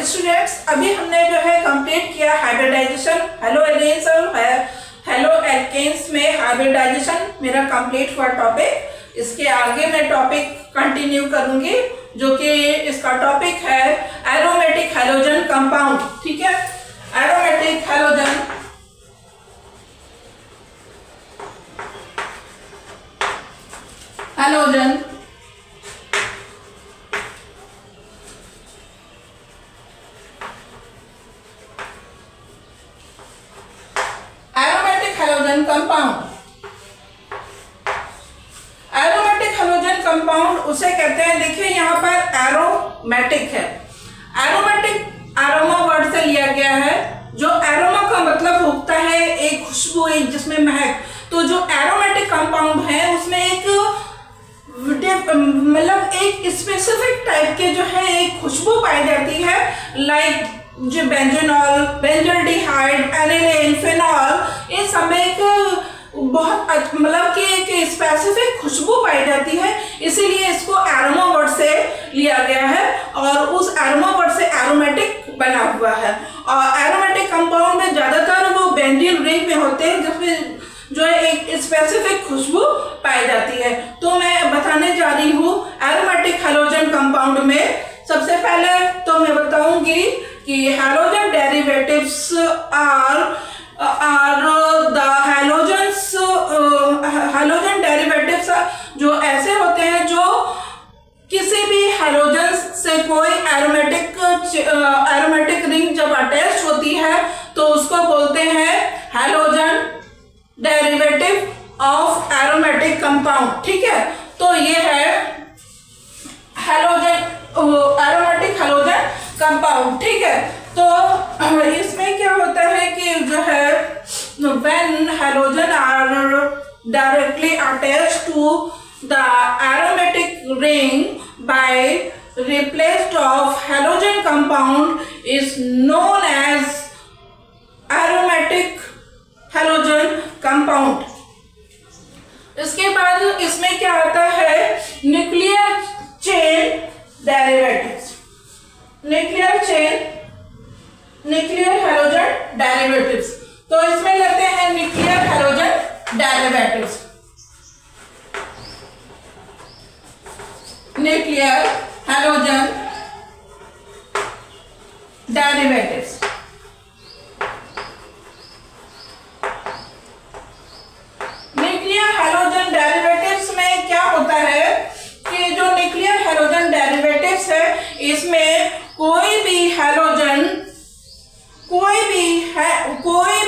Students, अभी हमने जो है कंप्लीट किया हाइब्रिडाइजेशन हेलो एल्केन्स और हेलो एल्केन्स में हाइब्रिडाइजेशन मेरा कंप्लीट हुआ टॉपिक। इसके आगे मैं टॉपिक कंटिन्यू करूंगी जो कि इसका टॉपिक है एरोमेटिक हैलोजन कंपाउंड। ठीक है, aromatic halogen compound. Aromatic halogen compound उसे कहते हैं, देखिए यहाँ पर एरोमेटिक है। एरोमेटिक एरोमा वर्ड से लिया गया है। जो एरोमा का मतलब होता है एक खुशबू, एक जिसमें महक। तो जो एरोमेटिक कंपाउंड है उसमें एक मतलब एक स्पेसिफिक टाइप के जो है एक खुशबू पाई जाती है, लाइक जो बेंजोनॉल, बेंजोल्डिहाइड, एनिलीन, फिनॉल, ये सब एक बहुत मतलब कि एक स्पेसिफिक खुशबू पाई जाती है, इसीलिए इसको एरोमा वर्ड से लिया गया है और उस एरोमा वर्ड से एरोमेटिक बना हुआ है। और एरोमेटिक कंपाउंड में ज्यादातर वो बेंजीन रिंग में होते हैं जिसमें जो है एक स्पेसिफिक खुशबू पाई जाती है। तो मैं बताने जा रही हूँ एरोमेटिक हैलोजन कंपाउंड में। सबसे पहले तो मैं बताऊंगी कि halogen derivatives are the halogen derivatives जो ऐसे होते हैं जो किसी भी हैलोजन से कोई एरोमेटिक रिंग जब अटैच होती है तो उसको बोलते हैं halogen derivative of aromatic compound. ठीक है, तो ये है हैलोजन एरोमेटिक हैलोजन कंपाउंड। ठीक है, तो इसमें क्या होता है कि जो है when halogen are directly attached to the aromatic ring by replaced of halogen compound is known as aromatic halogen compound। इसके बाद इसमें क्या आता है nuclear chain derivatives, nuclear halogen derivatives. तो इसमें लेते हैं nuclear halogen derivatives, nuclear halogen derivatives. Nuclear halogen derivatives में क्या होता है कि जो न्यूक्लियर हैलोजन डेरिवेटिव्स है इसमें कोई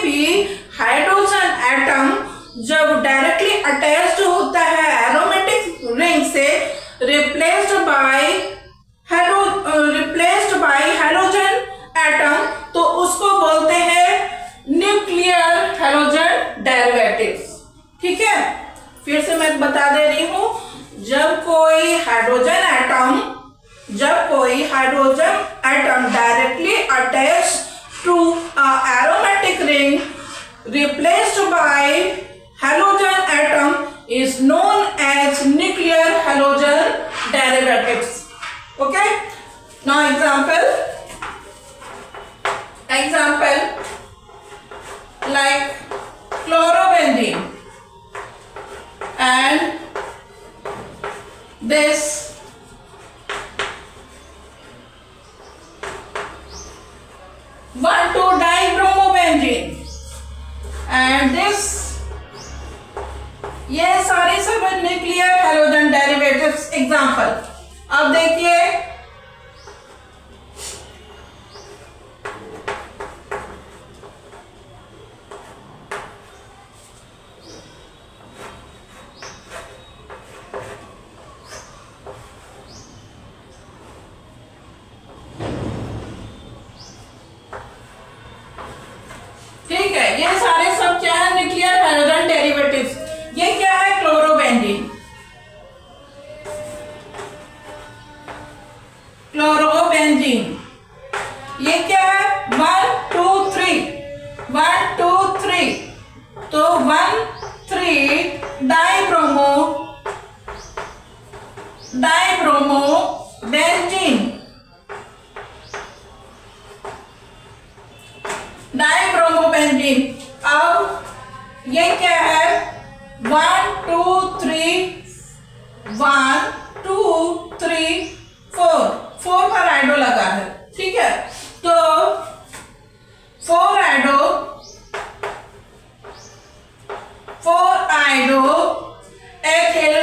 भी हाइड्रोजन एटम जब डायरेक्टली अटैच्ड होता है एरोमेटिक रिंग से रिप्लेस्ड बाय हैलोजन एटम, तो उसको बोलते हैं न्यूक्लियर हैलोजन डेरिवेटिव्स। ठीक है, फिर से मैं बता दे रही हूं, जब कोई hydrogen atom directly attached to aromatic ring replaced by halogen atom is known as nuclear halogen derivatives. Okay, now example like chlorobenzene and this 1,2-dibromobenzene and this, ये सारे सब न्यूक्लियर हैलोजन डेरिवेटिव्स एग्जांपल। अब देखिए ये क्या है 1 2 3 तो 1,3 dibromo benzene 3 4 4 पर आइडो लगा है, ठीक है। तो 4 आइडो एथिल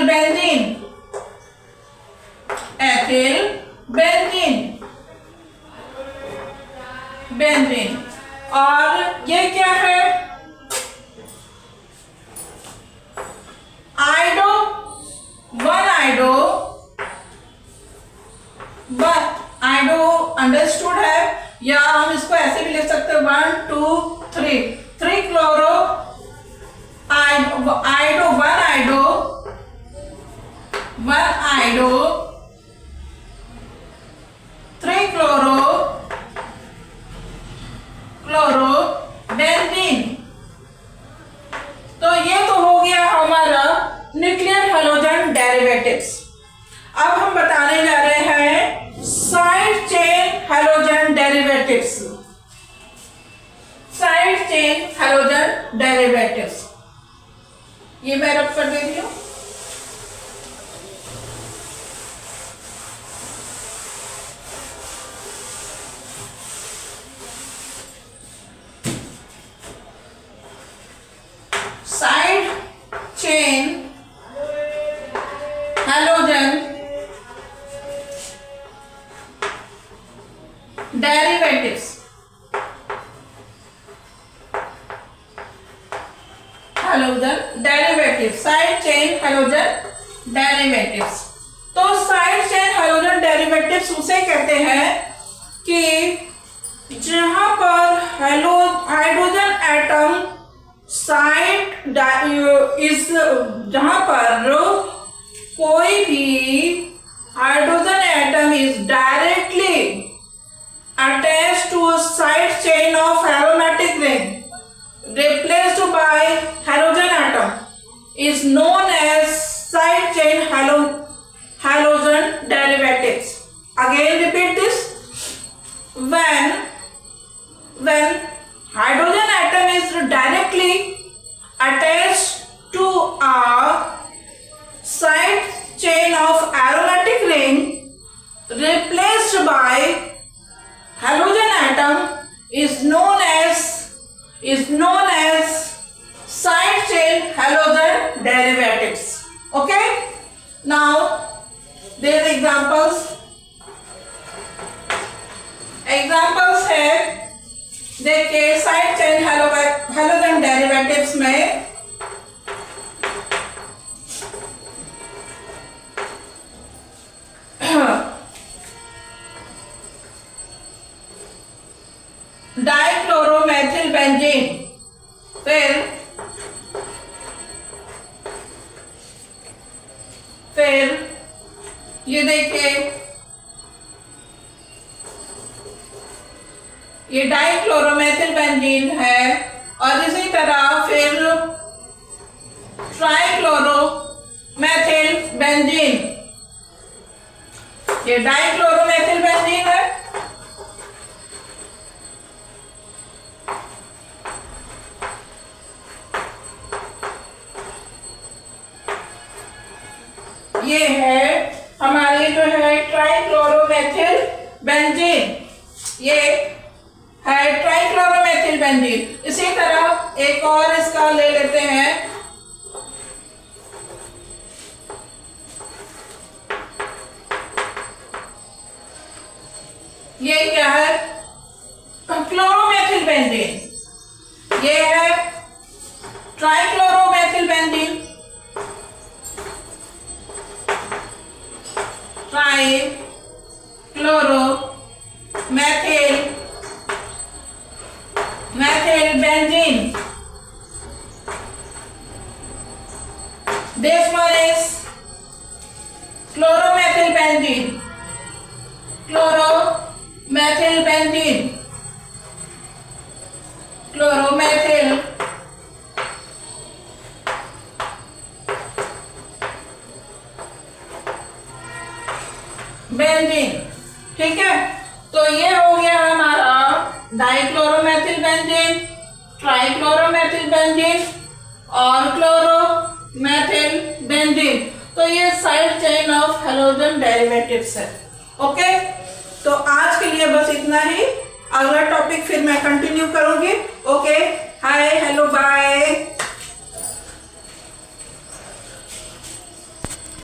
बेंजीन। और ये क्या है, आइडो 1 आइडो अंडरस्टूड है, या हम इसको ऐसे भी लिख सकते हैं 1 2 3 क्लोरो आइडो 3 क्लोरो बेंजीन। तो ये तो हो गया हमारा न्यूक्लियर हैलोजन डेरिवेटिव्स। अब हम बताने जा रहे हैं side chain halogen derivatives. Side chain halogen derivatives, ये मैं रख कर दे रही हूं। Side chain halogen derivatives, side chain halogen derivatives. तो साइड चेन हैलोजन डेरिवेटिव्स उसे कहते हैं कि जहां पर हाइड्रोजन एटम साइड इस जहां पर कोई भी hydrogen atom is directly attached to a side chain of aromatic ring replaced by halogen atom is known as side chain halogen derivatives. Again repeat this. When hydrogen atom is directly attached to a side chain of aromatic ring replaced by halogen atom is known as side chain halogen derivatives. Okay, now there are examples है। देखिए side chain halogen derivatives में डाइक्लोरोमेथिल benzene, फिर ये देखिए ये डाइक्लोरोमेथिल benzene है, और इसी तरह फिर ट्राइक्लोरोमेथिल बेंजीन, ये डाइक्लोरोमेथिल बेंजीन है। ये है हमारी जो है ट्राइक्लोरोमेथिल बेंजीन, ये है ट्राइक्लोरोमेथिल बेंजीन। इसी तरह एक और इसका ले लेते हैं, ये क्या है, क्लोरोमेथिल बेंजीन। ये है ट्राइक्लोरोमेथिल benzene, methyl benzene. This one is chloromethyl benzene. Chloromethyl benzene. Chloromethyl benzene. ठीक है, तो ये हो गया हमारा डाइक्लोरोमेथिल बेंजीन, ट्राइक्लोरोमेथिल बेंजीन और क्लोरोमेथिल बेंजीन। तो ये side chain of halogen derivatives है। ओके, तो आज के लिए बस इतना ही। अगला टॉपिक फिर मैं कंटिन्यू करूंगी। ओके, हाय, हेलो, बाय।